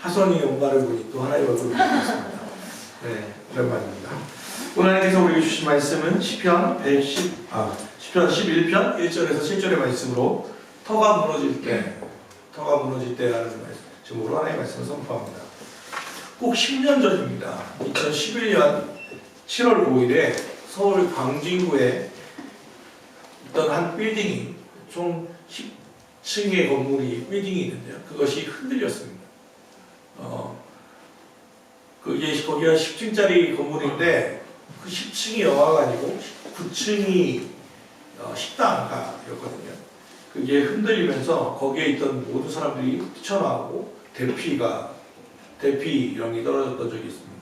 하선이 엄마를 보니 또 하나의 얼굴을 보고 있습니다. 네, 오랜만입니다. 오늘 하나님께서 우리에게 주신 말씀은 시편 11편 1절에서 7절의 말씀으로 터가 무너질 때라는 말씀으로 하나님의 말씀을 선포합니다. 꼭 10년 전입니다. 2011년 7월 5일에 서울 광진구에 있던 한 빌딩이 총 10층의 건물이 빌딩이 있는데요. 그것이 흔들렸습니다. 거기가 10층짜리 건물인데 그 10층이 영화가 아니고 9층이 식당가였거든요. 그게 흔들리면서 거기에 있던 모든 사람들이 뛰쳐나오고 대피령이 떨어졌던 적이 있습니다.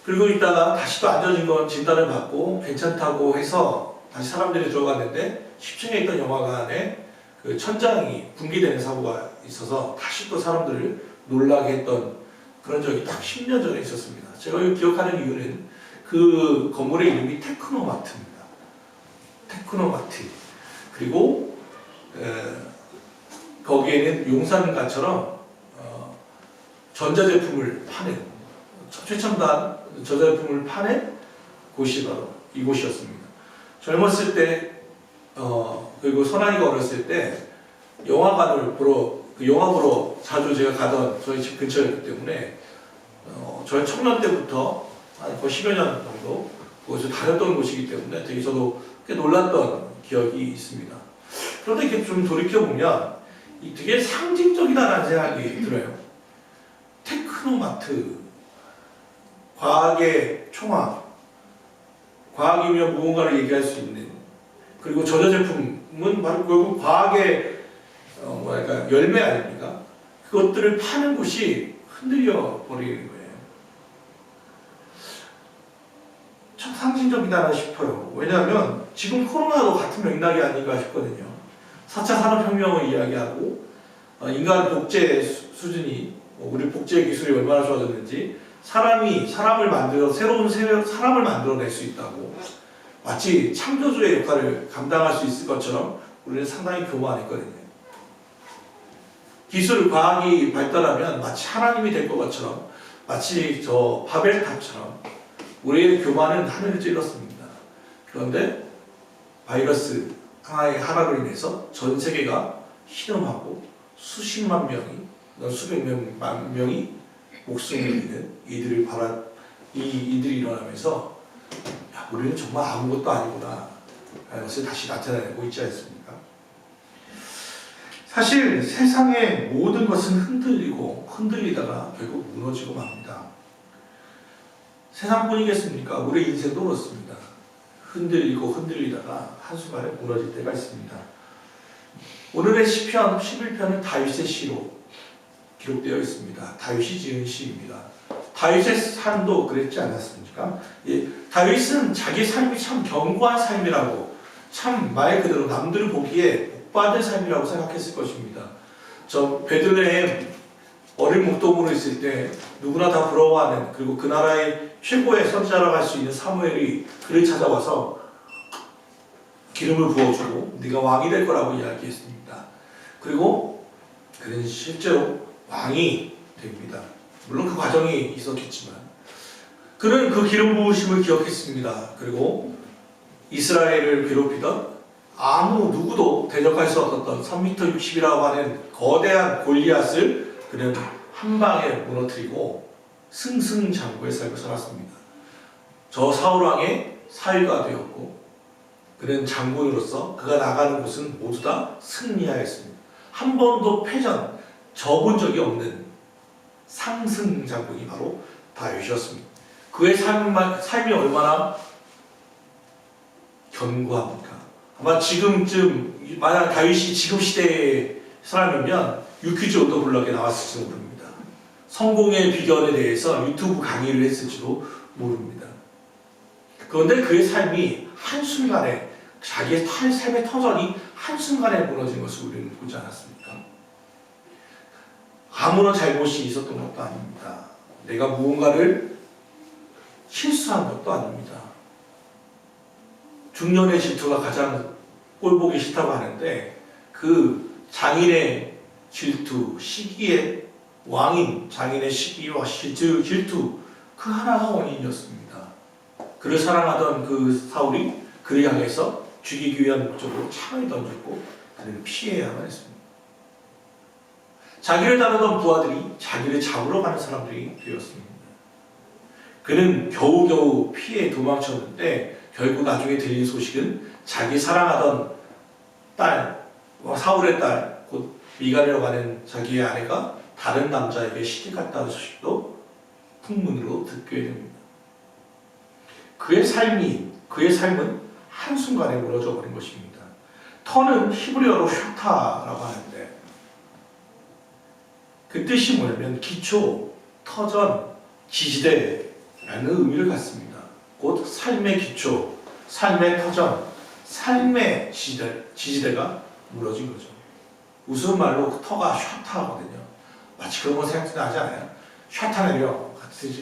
그리고 있다가 다시 또 앉아진 건 진단을 받고 괜찮다고 해서 다시 사람들이 들어갔는데 10층에 있던 영화관에 그 천장이 붕괴되는 사고가 있어서 다시 또 사람들을 놀라게 했던 그런 적이 딱 10년 전에 있었습니다. 제가 기억하는 이유는 그 건물의 이름이 테크노마트입니다. 테크노마트. 그리고 거기에는 용산가처럼 전자제품을 파는 최첨단 전자제품을 파는 곳이 바로 이곳이었습니다. 젊었을 때 그리고 선한이가 어렸을 때 영화관을 보러 영화 보러 자주 제가 가던 저희 집 근처였기 때문에 저희 청년 때부터 한 10여 년 정도 거기서 다녔던 곳이기 때문에 되게 저도 꽤 놀랐던 기억이 있습니다. 그런데 이렇게 좀 돌이켜보면 되게 상징적이다라는 생각이 들어요. 테크노마트, 과학의 총학, 과학이면 무언가를 얘기할 수 있는, 그리고 전자제품은 바로 결국 과학의 열매 아닙니까? 그것들을 파는 곳이 흔들려 버리는 거예요. 참 상징적이다 싶어요. 왜냐하면 지금 코로나도 같은 맥락이 아닌가 싶거든요. 4차 산업혁명을 이야기하고 인간 복제 수준이 우리 복제 기술이 얼마나 좋아졌는지 사람을 만들어 새로운 사람을 만들어낼 수 있다고 마치 창조주의 역할을 감당할 수 있을 것처럼 우리는 상당히 교만했거든요. 기술, 과학이 발달하면 마치 하나님이 될 것 것처럼 마치 저 바벨탑처럼 우리의 교만은 하늘을 찔렀습니다. 그런데 바이러스 하나로 인해서 전 세계가 신음하고 수십만 명이 수백만 명이 목숨을 잃는 이들이 일어나면서 우리는 정말 아무것도 아니구나 라는 것을 다시 나타내고 있지 않습니까? 사실 세상의 모든 것은 흔들리다가 결국 무너지고 맙니다. 세상뿐이겠습니까? 우리 인생도 그렇습니다. 흔들리다가 한순간에 무너질 때가 있습니다. 오늘의 시편 11편은 다윗의 시로 기록되어 있습니다. 다윗이 지은 시입니다. 다윗의 삶도 그랬지 않았습니까? 다윗은 자기 삶이 참 견고한 삶이라고, 참 말 그대로 남들 보기에 복받은 삶이라고 생각했을 것입니다. 저 베들레헴 어린 목동으로 있을 때 누구나 다 부러워하는, 그리고 그 나라의 최고의 선지자라고 할 수 있는 사무엘이 그를 찾아와서 기름을 부어주고 네가 왕이 될 거라고 이야기했습니다. 그리고 그는 실제로 왕이 됩니다. 물론 그 과정이 있었겠지만 그는 그 기름 부으심을 기억했습니다. 그리고 이스라엘을 괴롭히던 아무 누구도 대적할 수 없었던 3m 60이라고 하는 거대한 골리앗을 그는 한 방에 무너뜨리고 승승장구의 삶을 살았습니다. 저 사울왕의 사위가 되었고 그는 장군으로서 그가 나가는 곳은 모두 다 승리하였습니다. 한 번도 패전, 져본 적이 없는 상승장군이 바로 다윗이었습니다. 그의 삶이 얼마나 견고합니까? 아마 지금쯤 만약 다윗이 지금 시대의 사람이면 유퀴즈 오더 블럭에 나왔을지도 모릅니다. 성공의 비결에 대해서 유튜브 강의를 했을지도 모릅니다. 그런데 그의 삶이 한순간에, 자기의 삶의 터전이 한순간에 무너진 것을 우리는 보지 않았습니까? 아무런 잘못이 있었던 것도 아닙니다. 내가 무언가를 실수한 것도 아닙니다. 중년의 질투가 가장 꼴보기 싫다고 하는데 그 장인의 질투, 시기의 왕인 장인의 시기와 질투 그 하나가 원인이었습니다. 그를 사랑하던 그 사울이 그를 향해서 죽이기 위한 목적으로 창을 던졌고 그를 피해야만 했습니다. 자기를 다루던 부하들이 자기를 잡으러 가는 사람들이 되었습니다. 그는 겨우겨우 피해 도망쳤는데 결국 나중에 들린 소식은 자기 사랑하던 딸, 사울의 딸, 곧 미갈이라고 하는 자기의 아내가 다른 남자에게 시집갔다는 소식도 풍문으로 듣게 됩니다. 그의 삶은 한순간에 무너져 버린 것입니다. 터는 히브리어로 슈타라고 하는데 그 뜻이 뭐냐면 기초, 터전, 지지대라는 의미를 갖습니다. 곧 삶의 기초, 삶의 터전, 삶의 지지대가 무너진 거죠. 우스운 말로 터가 슈타거든요. 마치 그런 거 생각나지 않아요? 슈타 내려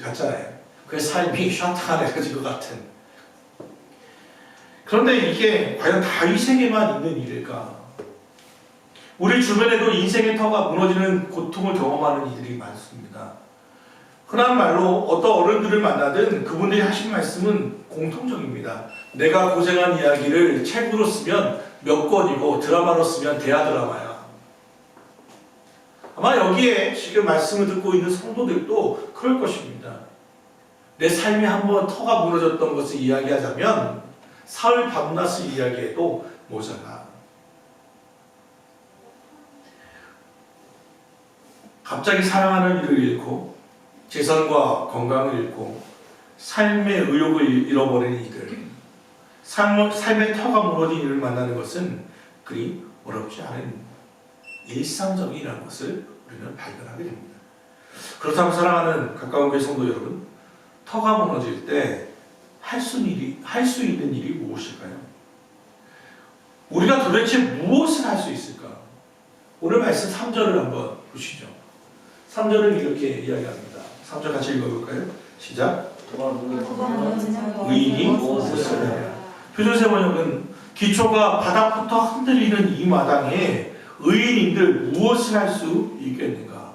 같잖아요. 그 삶이 슈타가 내려진 것 같은. 그런데 이게 과연 다윗에게만 있는 일일까? 우리 주변에도 인생의 터가 무너지는 고통을 경험하는 이들이 많습니다. 흔한 말로 어떤 어른들을 만나든 그분들이 하신 말씀은 공통적입니다. 내가 고생한 이야기를 책으로 쓰면 몇 권이고 드라마로 쓰면 대하드라마야. 아마 여기에 지금 말씀을 듣고 있는 성도들도 그럴 것입니다. 내 삶이 한번 터가 무너졌던 것을 이야기하자면 사울 밤낮을 이야기해도 모자라. 갑자기 사랑하는 이를 잃고 재산과 건강을 잃고 삶의 의욕을 잃어버리는 이들, 삶의 터가 무너진 이를 만나는 것은 그리 어렵지 않은 일상적이라는 것을 우리는 발견하게 됩니다. 그렇다고 사랑하는 가까운 교회 성도 여러분, 터가 무너질 때 할 수 있는 일이 무엇일까요? 우리가 도대체 무엇을 할 수 있을까? 오늘 말씀 3절을 한번 보시죠. 3절은 이렇게 이야기합니다. 3절 같이 읽어볼까요? 시작. 의인이 무엇을 해야. 표준세 번역은 기초가 바닥부터 흔들리는 이 마당에 의인인들 무엇을 할 수 있겠는가?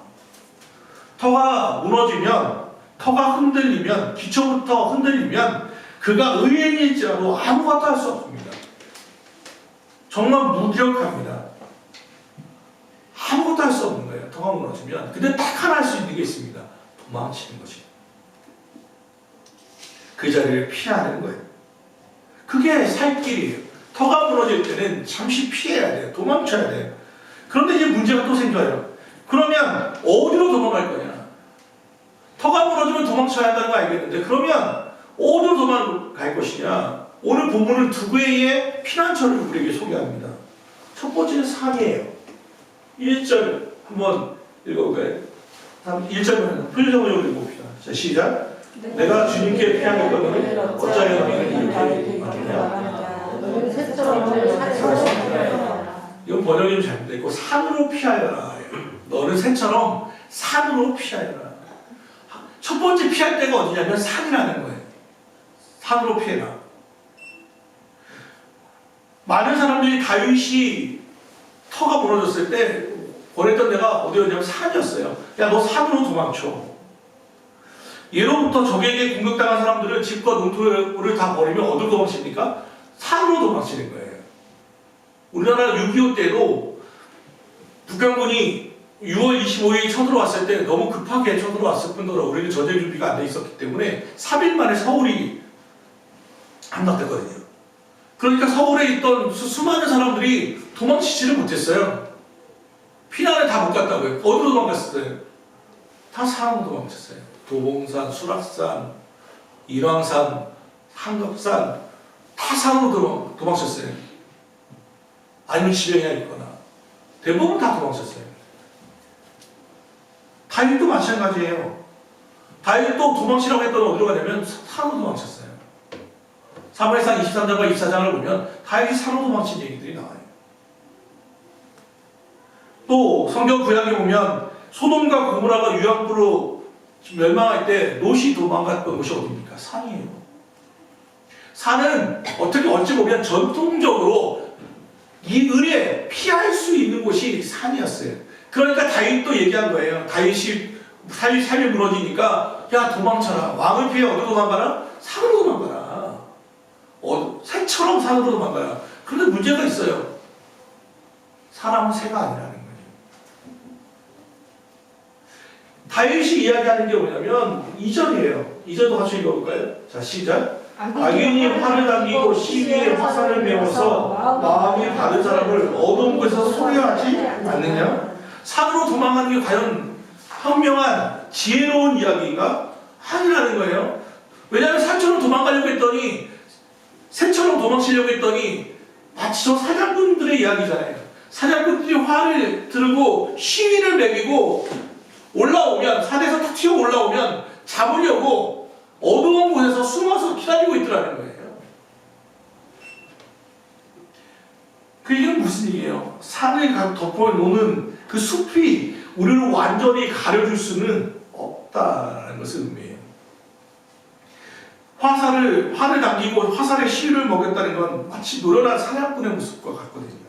터가 무너지면, 터가 흔들리면, 기초부터 흔들리면 그가 의인일지라도 아무것도 할 수 없습니다. 정말 무기력합니다. 아무것도 할 수 없는 거예요. 터가 무너지면. 근데 딱 하나 할 수 있는 게 있습니다. 도망치는 것이. 그 자리를 피하는 거예요. 그게 살 길이에요. 터가 무너질 때는 잠시 피해야 돼요. 도망쳐야 돼요. 그런데 이제 문제가 또 생겨요. 그러면 어디로 도망갈 거냐? 터가 무너지면 도망쳐야 한다는 거 알겠는데 그러면 어디로 도망갈 것이냐? 오늘 본문은 두 개의 피난처를 우리에게 소개합니다. 첫 번째는 산이에요. 1절 한번 읽어볼까요? 1절만 표준성으로 읽어봅시다. 자, 시작. 내가 주님께 피하겠거든 어찌하여 너희는 이렇게 말하느냐. 이건 번역이 잘못됐고 산으로 피하여라. 너는 새처럼 산으로 피하여라. 첫 번째 피할 때가 어디냐면 산이라는 거예요. 산으로 피해라. 많은 사람들이 다윗이 터가 무너졌을 때 보냈던 데가 어디였냐면 산이었어요. 야, 너 산으로 도망쳐. 예로부터 적에게 공격당한 사람들은 집과 농토를 다 버리면 어디로 도망칩니까? 산으로 도망치는 거예요. 우리나라 6.25 때도 북한군이 6월 25일 쳐들어왔을 때 너무 급하게 쳐들어왔을 뿐더러 우리는 전쟁 준비가 안 돼 있었기 때문에 3일 만에 서울이 함락됐거든요. 그러니까 서울에 있던 수많은 사람들이 도망치지를 못했어요. 피난을 다 못 갔다고요. 어디로 도망갔어요? 다 산으로 도망쳤어요. 도봉산, 수락산, 인왕산, 한덕산 다 산으로 도망쳤어요. 아니면 지병이 있거나 대부분 다 도망쳤어요. 다윗도 마찬가지예요. 다윗도 도망치라고 했던 어디로 가냐면 산으로 도망쳤어요. 사무엘상 23장과 24장을 보면 다윗이 산으로 도망친 얘기들이 나와요. 또 성경 구약에 보면 소돔과 고모라가 유황불로 멸망할 때 롯이 도망갔던 곳이 어디입니까? 산이에요. 산은 어찌 보면 전통적으로 이 을에 피할 수 있는 곳이 산이었어요. 그러니까 다윗도 얘기한 거예요. 다윗이 삶이 무너지니까 야 도망쳐라. 왕을 피해 어디로 도망가라? 산으로 도망가라. 새처럼 산으로 도망가라. 그런데 문제가 있어요. 사람은 새가 아니라는 거예요. 다윗이 이야기하는 게 뭐냐면 2절이에요. 2절도 같이 읽어볼까요? 자 시작. 악인이 활을 당기고 시위에 화살을 메워서 마음이 바른 사람을 어두운 곳에서 소리하지 않느냐? 산으로 도망가는 게 과연 현명한 지혜로운 이야기인가? 아니라는 거예요. 왜냐하면 산처럼 도망가려고 했더니 새처럼 도망치려고 했더니 마치 저 사냥꾼들의 이야기잖아요. 사냥꾼들이 활을 들고 시위를 매기고 올라오면 산에서 탁 튀어 올라오면 잡으려고 어두운 곳에서 숨어서 기다리고 있더라는 거예요. 그 얘기는 무슨 얘기예요? 산을 덮어놓는 그 숲이 우리를 완전히 가려줄 수는 없다는 것을 의미해요. 활을 당기고 화살에 시위를 먹였다는 건 마치 노련한 사냥꾼의 모습과 같거든요.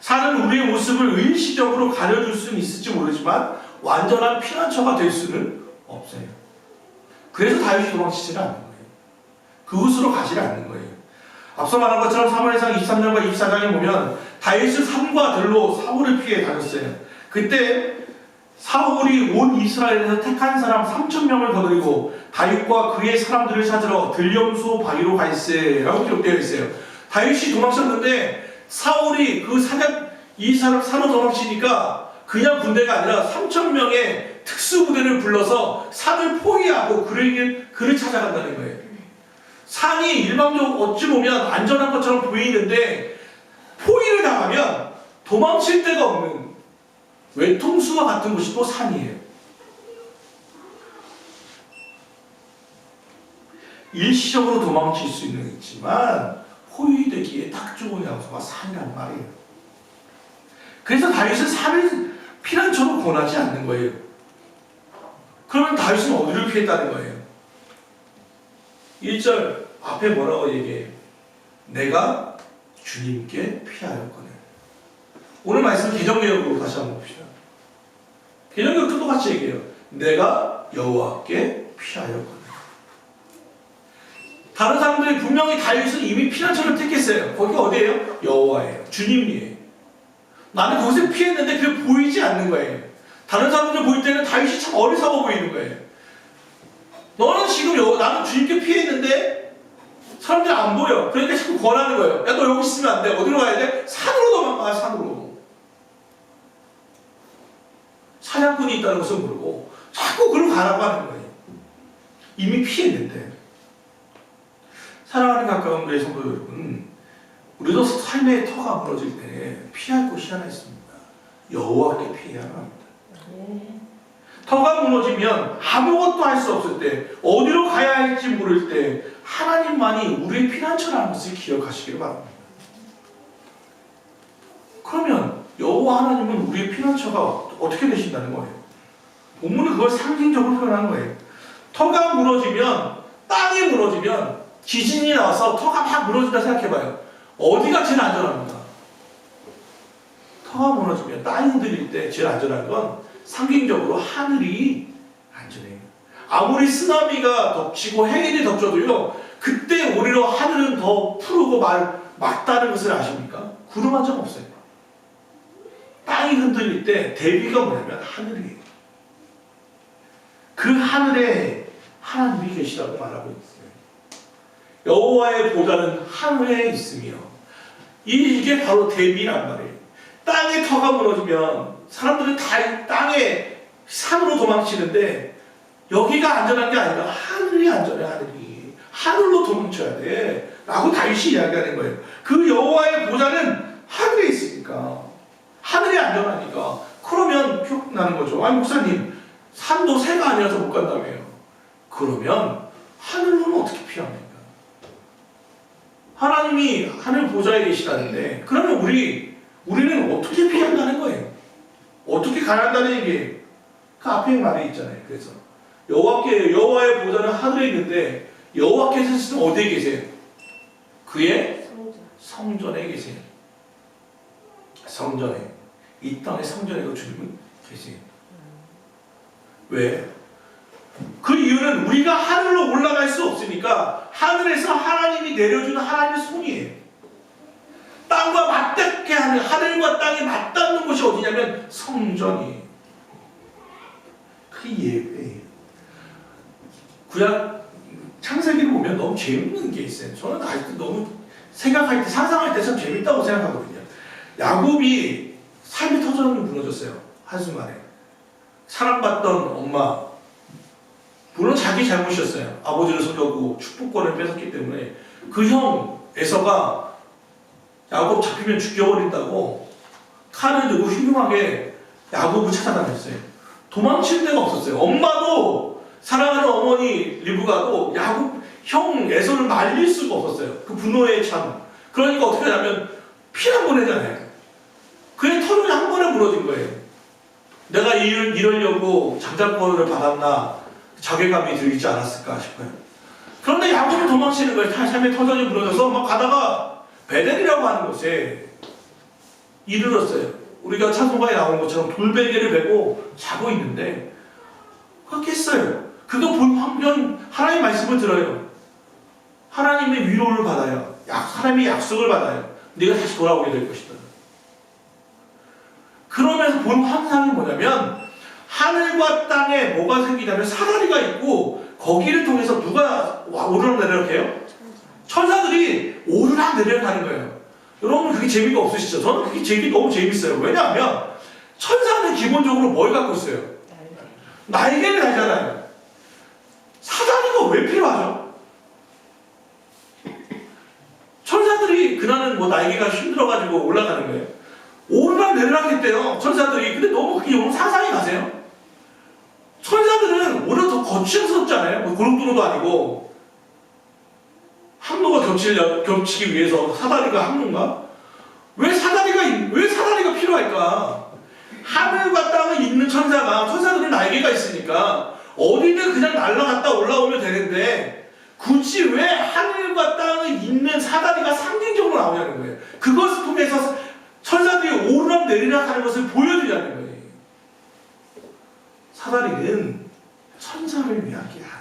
산은 우리의 모습을 일시적으로 가려줄 수는 있을지 모르지만 완전한 피난처가 될 수는 없어요. 그래서 다윗이 도망치지는 않는 거예요. 그곳으로 가지 않는 거예요. 앞서 말한 것처럼 사무엘상 23장과 24장에 보면 다윗은 산과 들로 사울을 피해 다녔어요. 그때 사울이 온 이스라엘에서 택한 사람 3,000명을 거느리고 다윗과 그의 사람들을 찾으러 들염소 바위로 가 있으라고 기록되어 있어요. 다윗이 도망쳤는데 사울이 이 사람 산으로 도망치니까 그냥 군대가 아니라 3,000명의 특수부대를 불러서 산을 포위하고 그를 찾아간다는 거예요. 산이 일방적으로 어찌 보면 안전한 것처럼 보이는데 포위를 당하면 도망칠 데가 없는 외통수와 같은 곳이 또 산이에요. 일시적으로 도망칠 수는 있지만 포위되기에 딱 좋은 장소가 산이란 말이에요. 그래서 다윗은 산을 피난처로 권하지 않는 거예요. 그러면 다윗은 어디를 피했다는 거예요? 1절 앞에 뭐라고 얘기해요? 내가 주님께 피하였거늘. 오늘 말씀 개정개혁으로 다시 한번 봅시다. 개정개혁도 똑같이 얘기해요. 내가 여호와께 피하였거늘. 다른 사람들이 분명히 다윗은 이미 피난처를 택했어요. 거기가 어디예요? 여호와예요. 주님이에요. 나는 거기서 피했는데 그게 보이지 않는 거예요. 다른 사람들 보일 때는 다윗이 참 어리석어 보이는 거예요. 너는 지금 나는 주님께 피했는데 사람들이 안 보여. 그러니까 자꾸 권하는 거예요. 야, 너 여기 있으면 안 돼. 어디로 가야 돼? 산으로 도망가. 산으로. 사냥꾼이 있다는 것을 모르고 자꾸 그걸 가라고 하는 거예요. 이미 피했는데. 사랑하는 가까운 우리 성도 여러분, 우리도 삶의 터가 무너질 때 피할 곳이 하나 있습니다. 여호와께 피해야 합니다. 터가 무너지면 아무것도 할 수 없을 때, 어디로 가야 할지 모를 때 하나님만이 우리의 피난처라는 것을 기억하시기를 바랍니다. 그러면 여호와 하나님은 우리의 피난처가 어떻게 되신다는 거예요? 본문은 그걸 상징적으로 표현한 거예요. 터가 무너지면, 땅이 무너지면, 지진이 나와서 터가 막 무너진다 생각해봐요. 어디가 제일 안전합니까? 터가 무너지면, 땅이 흔들릴 때 제일 안전한 건 상징적으로 하늘이 안전해요. 아무리 쓰나미가 덮치고 해일이 덮쳐도요, 그때 오히려 하늘은 더 푸르고 맑다는 것을 아십니까? 구름 한 점 없어요. 땅이 흔들릴 때 대비가 뭐냐면 하늘이에요. 그 하늘에 하나님이 계시다고 말하고 있어요. 여호와의 보좌는 하늘에 있으며, 이게 바로 대비란 말이에요. 땅에 터가 무너지면 사람들은 다 땅에 산으로 도망치는데 여기가 안전한 게 아니라 하늘이 안전해. 하늘이 하늘로 도망쳐야 돼 라고 다윗이 이야기하는 거예요. 그 여호와의 보좌는 하늘에 있으니까, 하늘이 안전하니까. 그러면 기억나는 거죠. 아니 목사님, 산도 새가 아니라서 못 간다며요. 그러면 하늘로는 어떻게 피합니까? 하나님이 하늘 보좌에 계시다는데, 그러면 우리는 어떻게 피한다는 거예요? 어떻게 가야 한다는 얘기예요? 그 앞에 말이 있잖아요. 그래서 여호와의 보좌는 하늘에 있는데 여호와께서는 어디에 계세요? 그의 성전에 계세요. 성전에. 이 땅의 성전에도 주님은 계세요. 왜? 그 이유는 우리가 하늘로 올라갈 수 없으니까 하늘에서 하나님이 내려주는 하나님의 손이에요. 땅과 맞닿게 하는, 하늘과 땅이 맞닿는 곳이 어디냐면 성전이에요. 그 예배예요. 구약 창세기를 보면 너무 재밌는 게 있어요. 저는 아직도 너무 생각할 때, 상상할 때 참 재밌다고 생각하거든요. 야곱이 삶의 터전이 무너졌어요. 한순간에. 사랑받던 엄마, 물론 자기 잘못이었어요. 아버지를 속였고 축복권을 뺏었기 때문에 그 형 에서가 야곱 잡히면 죽여버린다고 칼을 들고 흉흉하게 야곱을 찾아다녔어요. 도망칠 데가 없었어요. 엄마도 사랑하는 어머니 리브가도 야곱 형 에서를 말릴 수가 없었어요. 그 분노에 참. 그러니까 어떻게 하냐면 피 한 번 내잖아요. 그의 터전이 한 번에 무너진 거예요. 내가 이러려고 장자권을 받았나 자괴감이 들지 않았을까 싶어요. 그런데 야곱은 도망치는 거예요. 삶의 터전이 무너져서 막 가다가 베델이라고 하는 곳에 이르렀어요. 우리가 찬송가에 나오는 것처럼 돌베개를 베고 자고 있는데 그가 깼어요. 그가 본 환경, 하나님의 말씀을 들어요. 하나님의 위로를 받아요. 하나님의 약속을 받아요. 네가 다시 돌아오게 될 것이다. 그러면서 본 환상이 뭐냐면 하늘과 땅에 뭐가 생기냐면 사다리가 있고 거기를 통해서 누가 오르락내리락 해요? 천사들이 오르락내리락 하는 거예요. 여러분 그게 재미가 없으시죠? 저는 그게 너무 재밌어요. 왜냐하면 천사는 기본적으로 뭘 갖고 있어요? 날개를 달잖아요. 사다리가 왜 필요하죠? 천사들이 그날은 뭐 날개가 힘들어가지고 올라가는 거예요. 오르락내리락 했대요. 천사들이. 근데 너무 그게 너무 상상이 가세요? 천사들은 오히려 더 거칠었잖아요. 뭐 고속도로도 아니고. 항로가 겹치기 위해서 사다리가 항로인가? 왜 사다리가 필요할까? 하늘과 땅을 잇는 천사들은 날개가 있으니까 어디든 그냥 날아갔다 올라오면 되는데 굳이 왜 하늘과 땅을 잇는 사다리가 상징적으로 나오냐는 거예요. 그것을 통해서 천사들이 오르락내리락 하는 것을 보여주자는 거예요. 사다리는 천사를 위한 게 아니에요.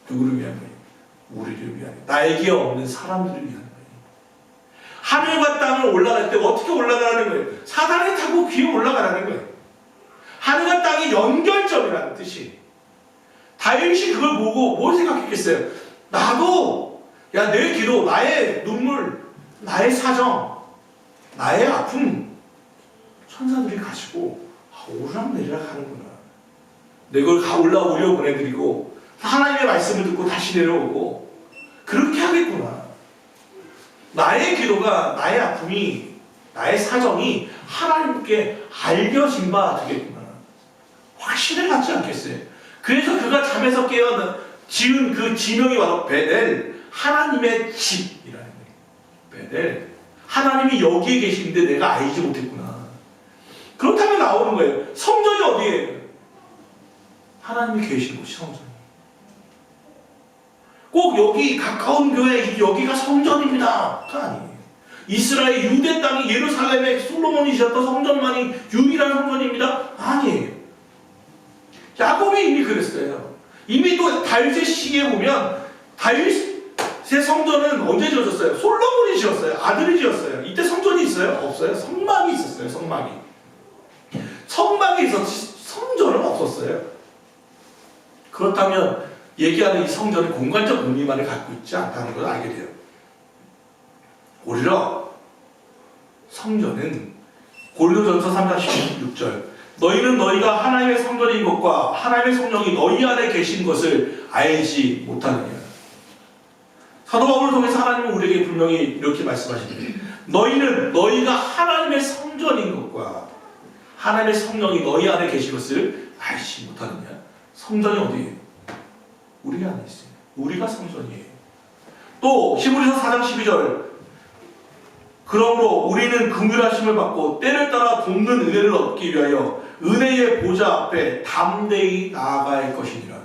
누구를 위한 거예요? 우리를 위한 거예요. 날개 없는 사람들을 위한 거예요. 하늘과 땅을 올라갈 때 어떻게 올라가라는 거예요? 사다리 타고 귀에 올라가라는 거예요. 하늘과 땅이 연결점이라는 뜻이. 다윗이 그걸 보고 뭘 생각했겠어요? 나도 내 기도, 나의 눈물, 나의 사정, 나의 아픔 천사들이 가지고 오르락내리락 하는구나. 내 걸 올라오려 보내드리고 하나님의 말씀을 듣고 다시 내려오고 그렇게 하겠구나. 나의 기도가, 나의 아픔이, 나의 사정이 하나님께 알려진 바 되겠구나. 확신을 갖지 않겠어요? 그래서 그가 잠에서 깨어 지은 그 지명이 바로 베델, 하나님의 집이라는 거예요. 베델, 하나님이 여기에 계시는데 내가 알지 못했구나. 그렇다면 나오는 거예요. 성전이 어디예요? 하나님이 계신 곳이 성전이에요. 꼭 여기 가까운 교회 여기가 성전입니다. 그 아니에요. 이스라엘 유대 땅이 예루살렘에 솔로몬이 지었던 성전만이 유일한 성전입니다. 아니에요. 야곱이 이미 그랬어요. 이미 또 다윗의 시기에 보면 다윗의 성전은 언제 지어졌어요? 솔로몬이 지었어요. 아들이 지었어요. 이때 성전이 있어요? 없어요. 성막이 있었어요. 성막이 있었지 성전은 없었어요. 그렇다면 얘기하는 이 성전은 공간적 의미만을 갖고 있지 않다는 걸 알게 돼요. 오히려 성전은 고린도전서 3장 16절 너희는 너희가 하나님의 성전인 것과 하나님의 성령이 너희 안에 계신 것을 알지 못하느냐. 사도 바울을 통해서 하나님은 우리에게 분명히 이렇게 말씀하십니다. 너희는 너희가 하나님의 성전인 것과 하나님의 성령이 너희 안에 계신 것을 알지 못하느냐. 성전이 어디예요? 우리 안에 있어요. 우리가 성전이에요. 또 히브리서 4장 12절 그러므로 우리는 긍휼하심을 받고 때를 따라 돕는 은혜를 얻기 위하여 은혜의 보좌 앞에 담대히 나아갈 것이니라.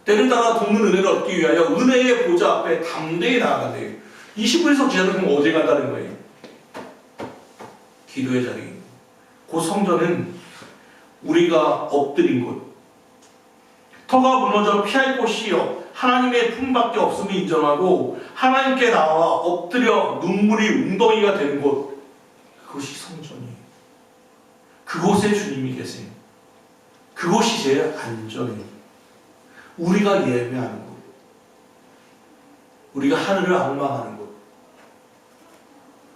때를 따라 돕는 은혜를 얻기 위하여 은혜의 보좌 앞에 담대히 나아간대요. 이 히브리서 기자는 그럼 어디 간다는 거예요? 기도의 자리. 그 성전은 우리가 엎드린 곳, 터가 무너져 피할 곳이 하나님의 품밖에 없음을 인정하고 하나님께 나와 엎드려 눈물이 웅덩이가 되는 곳, 그것이 성전이에요. 그곳에 주님이 계세요. 그곳이 제일 안전해요. 우리가 예배하는 곳, 우리가 하늘을 앙망하는 곳,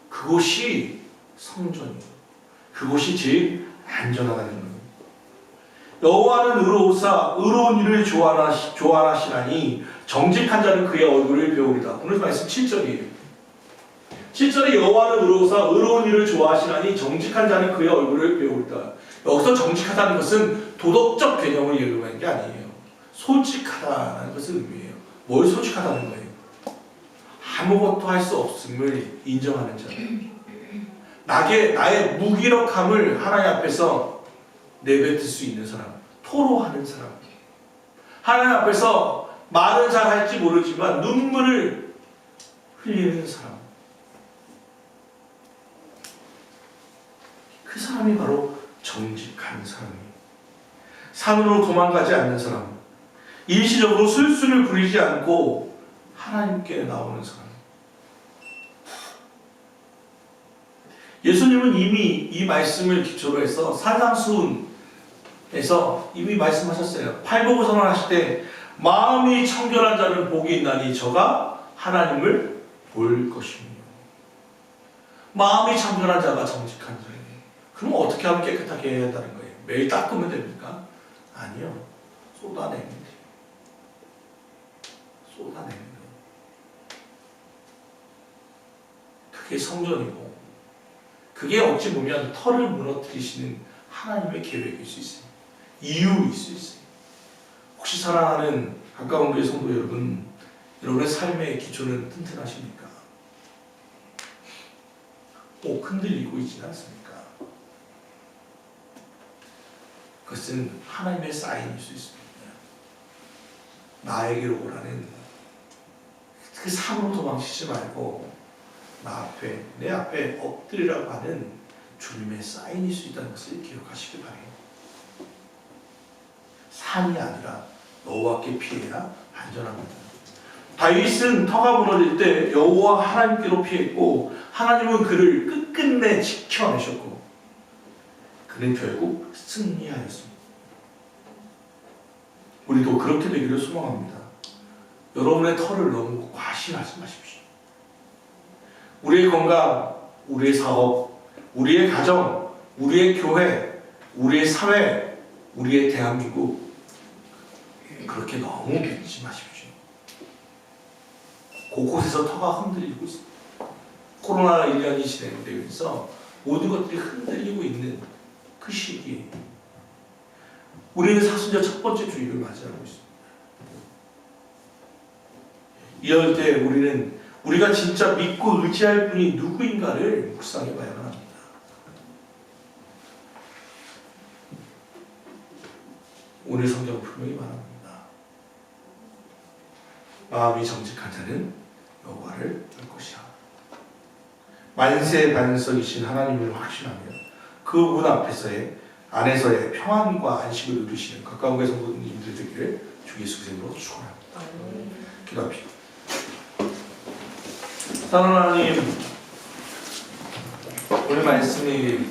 그곳이 성전이에요. 그곳이 제일 안전하다는 거예요. 여호와는 의로우사 의로운 일을 좋아하시나니 정직한 자는 그의 얼굴을 배우리다. 오늘 말씀 7절이에요. 7절에 여호와는 의로우사 의로운 일을 좋아하시나니 정직한 자는 그의 얼굴을 배우리다. 여기서 정직하다는 것은 도덕적 개념을 얘기하는 게 아니에요. 솔직하다는 것을 의미해요. 뭘 솔직하다는 거예요? 아무것도 할 수 없음을 인정하는 자. 나의 무기력함을 하나님 앞에서 내뱉을 수 있는 사람, 토로하는 사람, 하나님 앞에서 말은 잘 할지 모르지만 눈물을 흘리는 사람, 그 사람이 바로 정직한 사람이에요. 산으로 도망가지 않는 사람, 일시적으로 술수를 부리지 않고 하나님께 나오는 사람. 예수님은 이미 이 말씀을 기초로 해서 산상수훈에서 이미 말씀하셨어요. 팔복을 선언하실 때 마음이 청결한 자는 복이 있나니 저가 하나님을 볼 것이며. 마음이 청결한 자가 정직한 자예요. 그럼 어떻게 하면 깨끗하게 해야 한다는 거예요? 매일 닦으면 됩니까? 아니요. 쏟아내면 돼요. 쏟아내는 거예요. 그게 성전이고, 그게 어찌 보면 털을 무너뜨리시는 하나님의 계획일 수 있어요. 이유일 수 있어요. 혹시 사랑하는 가까운 교회 성도 여러분, 여러분의 삶의 기초는 튼튼하십니까? 꼭 흔들리고 있지는 않습니까? 그것은 하나님의 사인일 수 있습니다. 나에게로 오라는 그 삶으로 도망치지 말고 내 앞에 엎드리라고 하는 주님의 사인일 수 있다는 것을 기억하시기 바래요. 산이 아니라 여호와께 피해야 안전합니다. 다윗은 터가 무너질 때 여호와 하나님께로 피했고 하나님은 그를 끝끝내 지켜내셨고 그는 결국 승리하였습니다. 우리도 그렇게 되기를 소망합니다. 여러분의 털을 너무 과신하지 마십시오. 우리의 건강, 우리의 사업, 우리의 가정, 우리의 교회, 우리의 사회, 우리의 대한민국 그렇게 너무 믿지 마십시오. 곳곳에서 터가 흔들리고 있습니다. 코로나 1년이 진행되면서 모든 것들이 흔들리고 있는 그 시기에 우리는 사순절 첫 번째 주일을 맞이하고 있습니다. 이럴 때 우리는 우리가 진짜 믿고 의지할 분이 누구인가를 묵상해 봐야만 합니다. 오늘 성경 분명히 말합니다. 마음이 정직한 자는 여호와를 볼 것이라. 만세 반석이신 하나님을 확신하며 그 문 안에서의 평안과 안식을 누리시는 가까운 교회 성도님들 되기를 주 예수 그리스도로 축원합니다. 기도합시다. 사랑하는 하나님, 오늘 말씀이